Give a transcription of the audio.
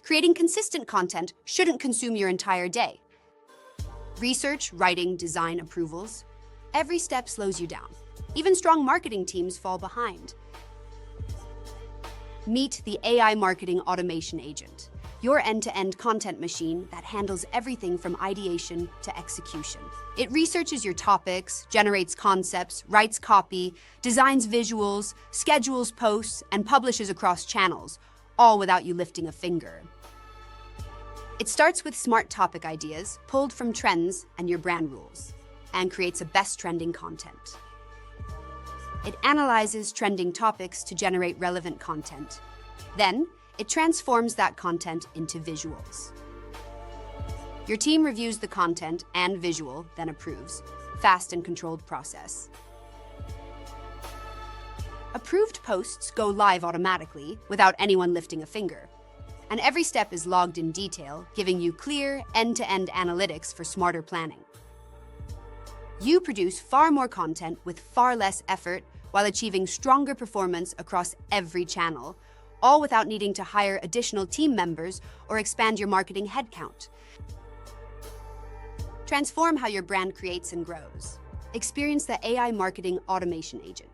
Creating consistent content shouldn't consume your entire day. Research, writing, design, approvals. Every step slows you down. Even strong marketing teams fall behind. Meet the AI Marketing Automation Agent, your end-to-end content machine that handles everything from ideation to execution. It researches your topics, generates concepts, writes copy, designs visuals, schedules posts, and publishes across channels, all without you lifting a finger. It starts with smart topic ideas pulled from trends and your brand rules, and creates a best trending content. It analyzes trending topics to generate relevant content. Then, it transforms that content into visuals. Your team reviews the content and visual, then approves. Fast and controlled process. Approved posts go live automatically without anyone lifting a finger. And every step is logged in detail, giving you clear, end-to-end analytics for smarter planning. You produce far more content with far less effort while achieving stronger performance across every channel, all without needing to hire additional team members or expand your marketing headcount. Transform how your brand creates and grows. Experience the AI Marketing Automation Agent.